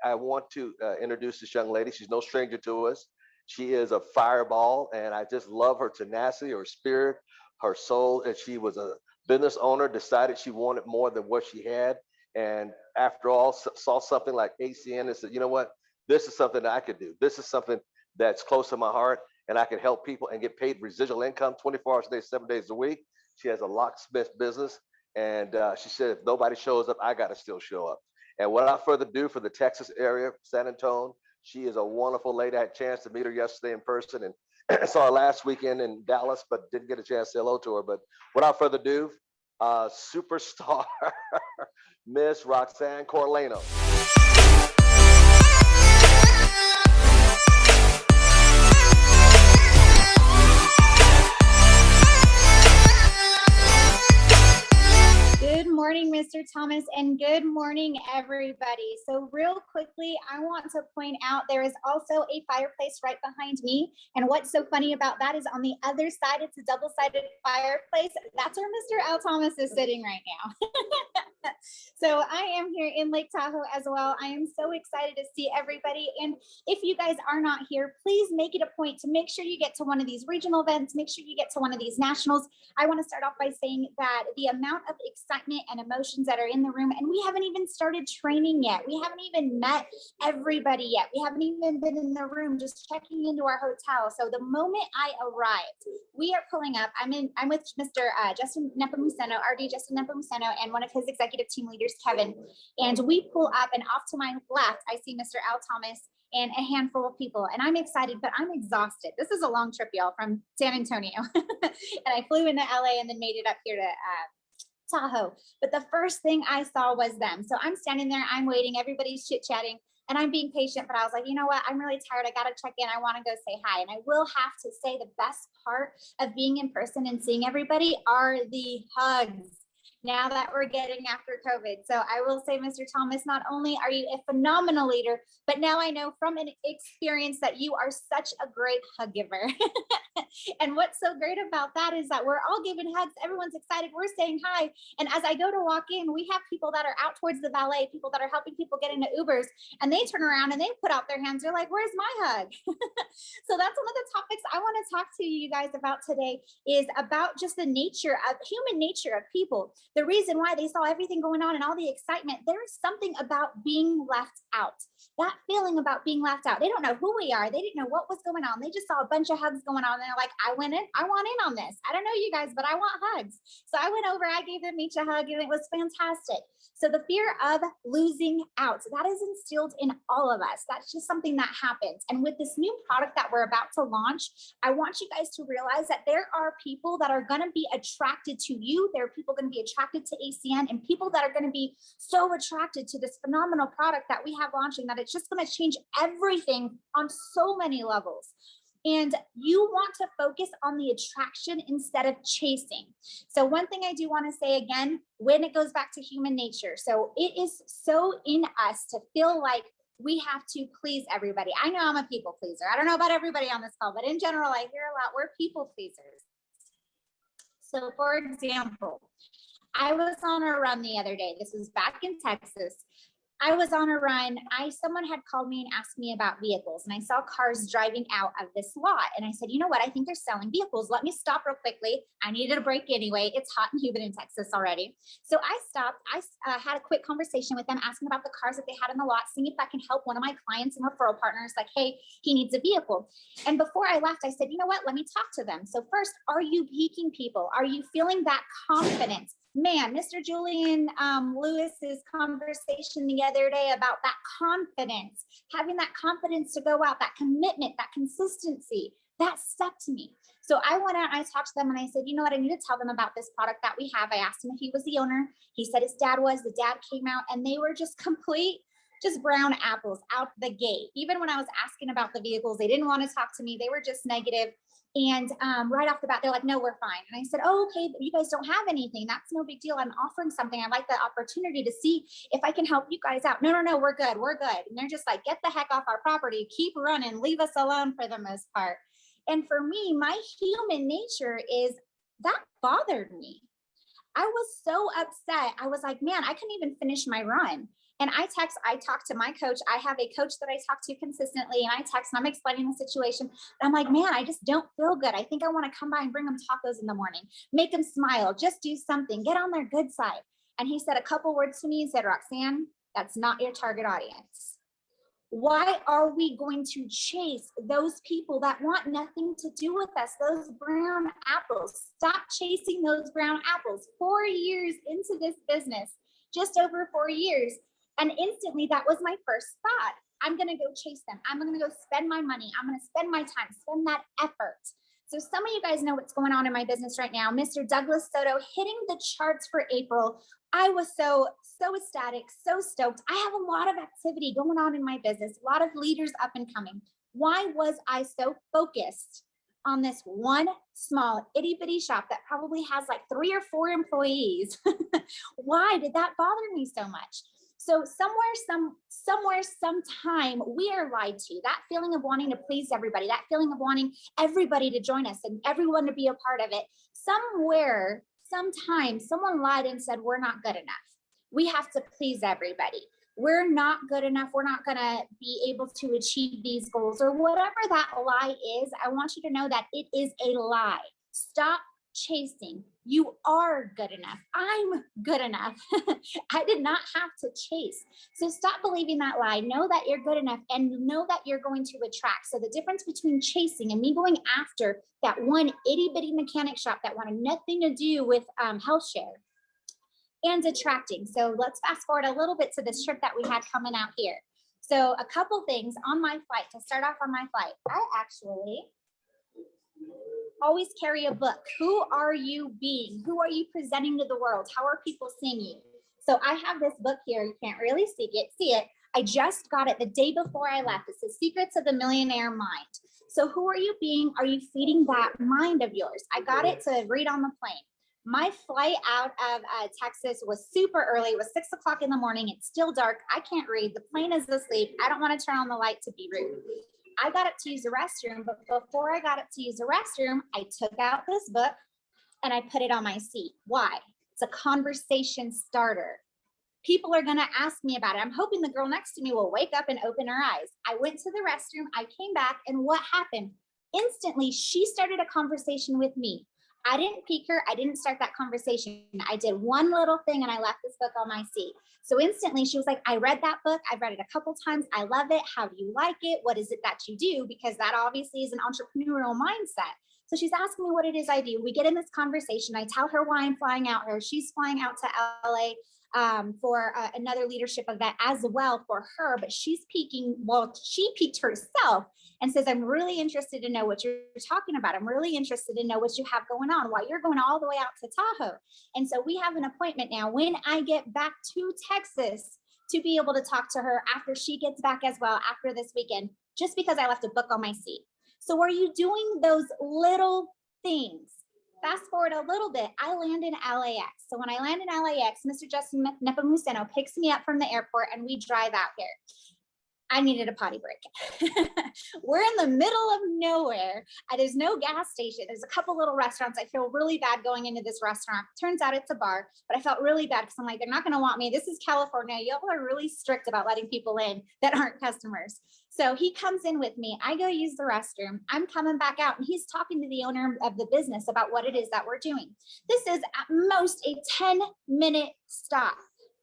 I want to introduce this young lady. She's no stranger to us. She is a fireball, and I just love her tenacity, her spirit, her soul. And she was a business owner, decided she wanted more than what she had. And after all, saw something like ACN and said, you know what? This is something that I could do. This is something that's close to my heart, and I can help people and get paid residual income 24 hours a day, 7 days a week. She has a locksmith business. And she said, if nobody shows up, I got to still show up. And without further ado, for the Texas area, San Antonio, she is a wonderful lady. I had a chance to meet her yesterday in person and saw her last weekend in Dallas, but didn't get a chance to say hello to her. But without further ado, superstar Miss Roxann Corralejo. Good morning, Mr. Thomas, and good morning, everybody. So real quickly, I want to point out there is also a fireplace right behind me. And what's so funny about that is on the other side, it's a double-sided fireplace. That's where Mr. L. Thomas is sitting right now. So I am here in Lake Tahoe as well. I am so excited to see everybody. And if you guys are not here, please make it a point to make sure you get to one of these regional events, make sure you get to one of these nationals. I want to start off by saying that the amount of excitement and emotions that are in the room, and we haven't even started training yet. We haven't even met everybody yet. We haven't even been in the room, just checking into our hotel. So the moment I arrived, we are pulling up. I'm with Mr. Justin Nepomuceno, RD Justin Nepomuceno, and one of his executive team leaders, Kevin. And we pull up, and off to my left, I see Mr. L. Thomas and a handful of people. And I'm excited, but I'm exhausted. This is a long trip, y'all, from San Antonio. And I flew into LA and then made it up here to Tahoe. But the first thing I saw was them. So I'm standing there, I'm waiting, everybody's chit-chatting, and I'm being patient, but I was like, you know what? I'm really tired. I got to check in. I want to go say hi. And I will have to say the best part of being in person and seeing everybody are the hugs. Now that we're getting after COVID. So I will say, Mr. Thomas, not only are you a phenomenal leader, but now I know from an experience that you are such a great hug giver. And what's so great about that is that we're all giving hugs. Everyone's excited. We're saying hi. And as I go to walk in, we have people that are out towards the valet, people that are helping people get into Ubers, and they turn around and they put out their hands. They're like, where's my hug? So that's one of the topics I want to talk to you guys about today, is about just the nature of human nature of people. The reason why they saw everything going on and all the excitement, there is something about being left out. That feeling about being left out. They don't know who we are. They didn't know what was going on. They just saw a bunch of hugs going on. And they're like, I want in on this. I don't know you guys, but I want hugs. So I went over, I gave them each a hug, and it was fantastic. So the fear of losing out, that is instilled in all of us. That's just something that happens. And with this new product that we're about to launch, I want you guys to realize that there are people that are going to be attracted to you. There are people going to be attracted to ACN, and people that are going to be so attracted to this phenomenal product that we have launching that it's just going to change everything on so many levels. And you want to focus on the attraction instead of chasing. So one thing I do want to say again, when it goes back to human nature. So it is so in us to feel like we have to please everybody. I know I'm a people pleaser. I don't know about everybody on this call, but in general, I hear a lot, we're people pleasers. So for example, I was on a run the other day. This was back in Texas. I was on a run. Someone had called me and asked me about vehicles, and I saw cars driving out of this lot. And I said, you know what? I think they're selling vehicles. Let me stop real quickly. I needed a break anyway. It's hot and humid in Texas already. So I stopped. I had a quick conversation with them, asking about the cars that they had in the lot, seeing if I can help one of my clients and referral partners. Like, hey, he needs a vehicle. And before I left, I said, you know what? Let me talk to them. So first, are you piquing people? Are you feeling that confidence? Man, Mr. Julian Lewis's conversation the other day about that confidence, having that confidence to go out, that commitment, that consistency, that stuck to me. So I went out and I talked to them and I said, you know what, I need to tell them about this product that we have. I asked him if he was the owner. He said his dad was. The dad came out and they were just brown apples out the gate. Even when I was asking about the vehicles, they didn't want to talk to me. They were just negative. And right off the bat, they're like, no, we're fine. And I said, oh, okay, but you guys don't have anything. That's no big deal. I'm offering something. I'd like the opportunity to see if I can help you guys out. No, we're good. We're good. And they're just like, get the heck off our property. Keep running. Leave us alone for the most part. And for me, my human nature is that bothered me. I was so upset. I was like, man, I couldn't even finish my run. And I talk to my coach. I have a coach that I talk to consistently, and I text and I'm explaining the situation. And I'm like, man, I just don't feel good. I think I want to come by and bring them tacos in the morning, make them smile, just do something, get on their good side. And he said a couple words to me. He said, Roxann, that's not your target audience. Why are we going to chase those people that want nothing to do with us, those brown apples? Stop chasing those brown apples. 4 years into this business, just over 4 years. And instantly, that was my first thought. I'm going to go chase them. I'm going to go spend my money. I'm going to spend my time, spend that effort. So some of you guys know what's going on in my business right now. Mr. Douglas Soto hitting the charts for April. I was so ecstatic, so stoked. I have a lot of activity going on in my business, a lot of leaders up and coming. Why was I so focused on this one small itty bitty shop that probably has like 3 or 4 employees? Why did that bother me so much? So somewhere, sometime, we are lied to. That feeling of wanting to please everybody, that feeling of wanting everybody to join us and everyone to be a part of it. Somewhere, sometime, someone lied and said, we're not good enough. We have to please everybody. We're not good enough. We're not going to be able to achieve these goals, or whatever that lie is. I want you to know that it is a lie. Stop chasing. You are good enough. I'm good enough. I did not have to chase. So stop believing that lie. Know that you're good enough and know that you're going to attract. So the difference between chasing and me going after that one itty bitty mechanic shop that wanted nothing to do with health share and attracting. So let's fast forward a little bit to this trip that we had coming out here. So a couple things on my flight. To start off on my flight, I actually always carry a book. Who are you being? Who are you presenting to the world? How are people seeing you? So I have this book here. You can't really see it. I just got it the day before I left. It says Secrets of the Millionaire Mind. So who are you being? Are you feeding that mind of yours? I got it to read on the plane. My flight out of Texas was super early. It was 6 o'clock in the morning. It's still dark. I can't read. The plane is asleep. I don't want to turn on the light to be rude. I got up to use the restroom, but before I got up to use the restroom, I took out this book and I put it on my seat. Why? It's a conversation starter. People are going to ask me about it. I'm hoping the girl next to me will wake up and open her eyes. I went to the restroom. I came back, and what happened? Instantly, she started a conversation with me. I didn't pique her. I didn't start that conversation. I did one little thing and I left this book on my seat. So instantly she was like, I read that book. I've read it a couple times. I love it. How do you like it? What is it that you do? Because that obviously is an entrepreneurial mindset. So she's asking me what it is I do. We get in this conversation. I tell her why I'm flying out here. She's flying out to LA for another leadership event as well for her, but she piqued herself and says, I'm really interested to know what you're talking about. I'm really interested to know what you have going on, why you're going all the way out to Tahoe. And so we have an appointment now when I get back to Texas to be able to talk to her after she gets back as well after this weekend, just because I left a book on my seat. So are you doing those little things? Fast forward a little bit, I land in LAX. So when I land in LAX, Mr. Justin Nepomuceno picks me up from the airport and we drive out here. I needed a potty break. We're in the middle of nowhere. There's no gas station. There's a couple little restaurants. I feel really bad going into this restaurant. Turns out it's a bar, but I felt really bad because I'm like, they're not going to want me. This is California. Y'all are really strict about letting people in that aren't customers. So he comes in with me. I go use the restroom. I'm coming back out and he's talking to the owner of the business about what it is that we're doing. This is at most a 10-minute stop.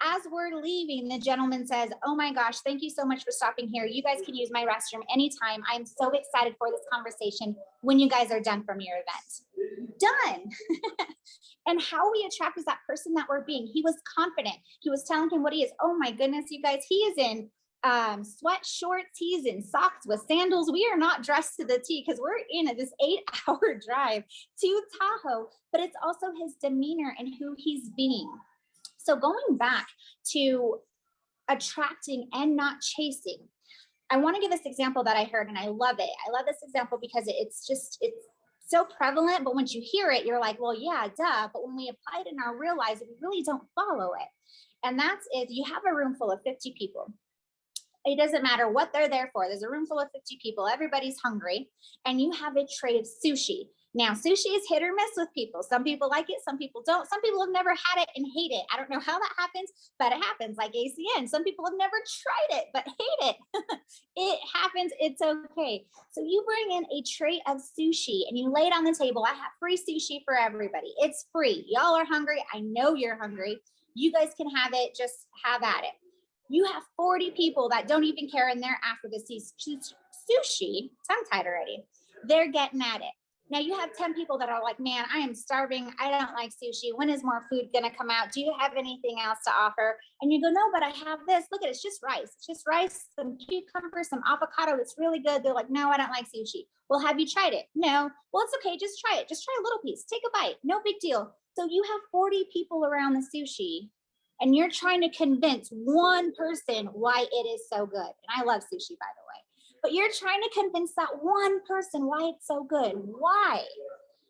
As we're leaving, the gentleman says, oh my gosh, thank you so much for stopping here. You guys can use my restroom anytime. I'm so excited for this conversation when you guys are done from your event. Done. And how we attract is that person that we're being. He was confident. He was telling him what he is. Oh my goodness, you guys, he is in sweat shorts. He's in socks with sandals. We are not dressed to the T because we're in this 8-hour drive to Tahoe, but it's also his demeanor and who he's being. So going back to attracting and not chasing, I want to give this example that I heard and I love it. I love this example because it's so prevalent, but once you hear it, you're like, well, yeah, duh. But when we apply it in our real lives, we really don't follow it. And that's if you have a room full of 50 people. It doesn't matter what they're there for. There's a room full of 50 people. Everybody's hungry. And you have a tray of sushi. Now, sushi is hit or miss with people. Some people like it, some people don't. Some people have never had it and hate it. I don't know how that happens, but it happens, like ACN. Some people have never tried it, but hate it. It happens. It's okay. So you bring in a tray of sushi and you lay it on the table. I have free sushi for everybody. It's free. Y'all are hungry. I know you're hungry. You guys can have it. Just have at it. You have 40 people that don't even care, and they're after the sushi, tongue-tied already. They're getting at it. Now you have 10 people that are like, man, I am starving. I don't like sushi. When is more food going to come out? Do you have anything else to offer? And you go, no, but I have this. Look at it. It's just rice. It's just rice, some cucumbers, some avocado. It's really good. They're like, no, I don't like sushi. Well, have you tried it? No. Well, it's okay. Just try it. Just try a little piece. Take a bite. No big deal. So you have 40 people around the sushi, and you're trying to convince one person why it is so good. And I love sushi, by the way. But you're trying to convince that one person why it's so good. Why?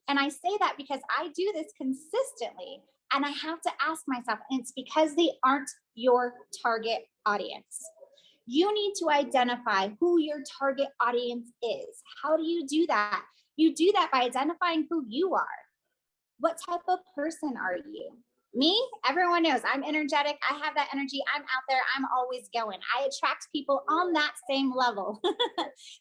And I say that because I do this consistently, and I have to ask myself, and it's because they aren't your target audience. You need to identify who your target audience is. How do you do that? You do that by identifying who you are. What type of person are you? Me, everyone knows I'm energetic. I have that energy. I'm out there. I'm always going. I attract people on that same level.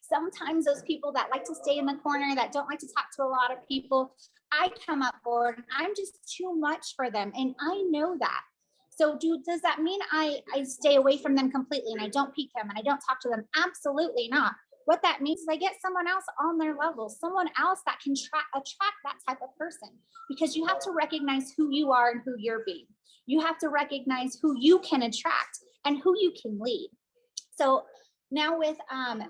Sometimes those people that like to stay in the corner, that don't like to talk to a lot of people, I come up board. I'm just too much for them. And I know that. So does that mean I stay away from them completely and I don't pique them and I don't talk to them? Absolutely not. What that means is I get someone else on their level, someone else that can attract that type of person, because you have to recognize who you are and who you're being. You have to recognize who you can attract and who you can lead. So now with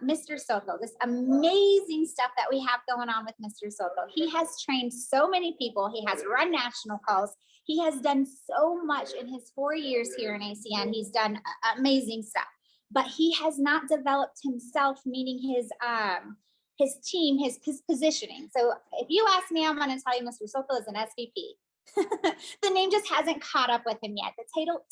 Mr. Soto, this amazing stuff that we have going on with Mr. Soto. He has trained so many people. He has run national calls. He has done so much in his 4 years here in ACN. He's done amazing stuff. But he has not developed himself, meaning his team, his positioning. So if you ask me, I'm going to tell you Mr. Soto is an SVP. The name just hasn't caught up with him yet. The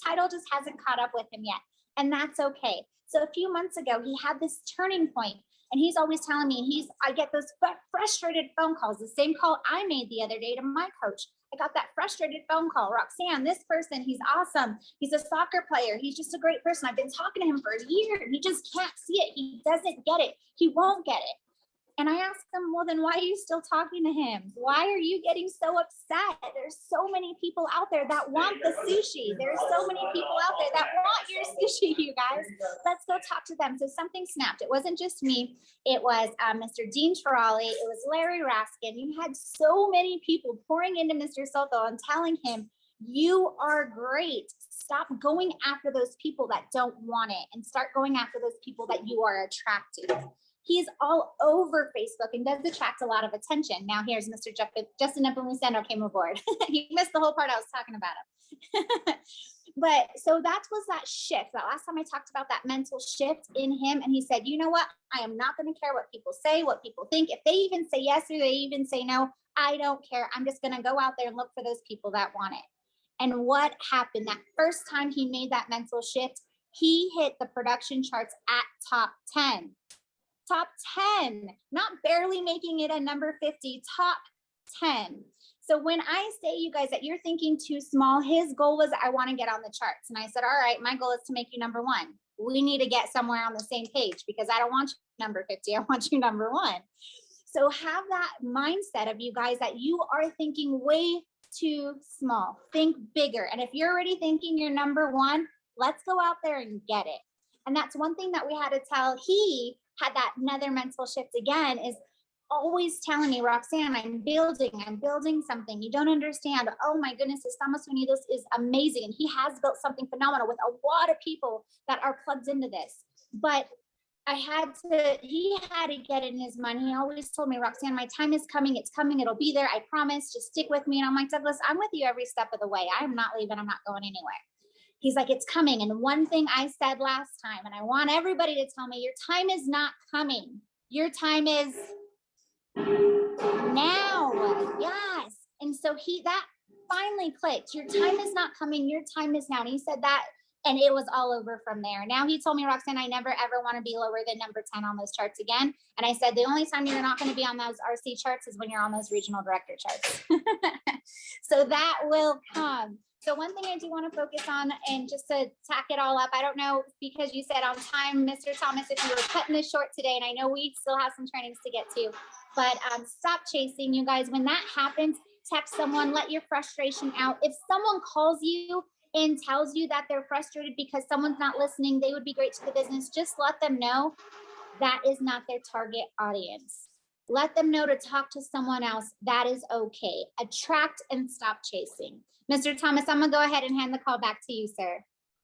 title just hasn't caught up with him yet. And that's okay. So a few months ago, he had this turning point, and he's always telling me, I get those frustrated phone calls, the same call I made the other day to my coach. I got that frustrated phone call. Roxann, this person, he's awesome. He's a soccer player. He's just a great person. I've been talking to him for a year. He just can't see it. He doesn't get it. He won't get it. And I asked him, well, then why are you still talking to him? Why are you getting so upset? There's so many people out there that want the sushi. There's so many people out there that want your sushi, you guys. Let's go talk to them. So something snapped. It wasn't just me. It was Mr. Dean Tralli. It was Larry Raskin. You had so many people pouring into Mr. Soto and telling him, you are great. Stop going after those people that don't want it and start going after those people that you are attracted. He's all over Facebook and does attract a lot of attention. Now here's Mr. Justin Nepomuceno came aboard. He missed the whole part I was talking about him. But so that was that shift. That last time I talked about that mental shift in him. And he said, you know what? I am not going to care what people say, what people think. If they even say yes or they even say no, I don't care. I'm just going to go out there and look for those people that want it. And what happened that first time he made that mental shift, he hit the production charts at top 10. Top 10, not barely making it a number 50, top 10. So when I say, you guys, that you're thinking too small, his goal was, I want to get on the charts. And I said, all right, my goal is to make you number 1. We need to get somewhere on the same page, because I don't want you number 50. I want you number 1. So have that mindset of, you guys, that you are thinking way too small. Think bigger. And if you're already thinking you're number 1, let's go out there and get it. And that's one thing that we had to tell. He had that another mental shift again, is always telling me, Roxann, I'm building something. You don't understand. Oh my goodness, Estamos Unidos is amazing. And he has built something phenomenal with a lot of people that are plugged into this. But he had to get in his mind. He always told me, Roxann, my time is coming. It's coming. It'll be there. I promise. Just stick with me. And I'm like, Douglas, I'm with you every step of the way. I'm not leaving. I'm not going anywhere. He's like, it's coming. And one thing I said last time, and I want everybody to tell me, your time is not coming. Your time is now. Yes. And so that finally clicked. Your time is not coming. Your time is now. And he said that And it was all over from there. Now he told me, Roxann, I never ever want to be lower than number 10 on those charts again. And I said, the only time you're not going to be on those RC charts is when you're on those regional director charts. So that will come. So one thing I do want to focus on, and just to tack it all up, I don't know, because you said on time, Mr. Thomas, if you were cutting this short today, and I know we still have some trainings to get to, but stop chasing, you guys. When that happens, text someone, let your frustration out. If someone calls you and tells you that they're frustrated because someone's not listening, they would be great to the business, just let them know that is not their target audience. Let them know to talk to someone else. That is okay. Attract and stop chasing. Mr. Thomas, I'm gonna go ahead and hand the call back to you, sir.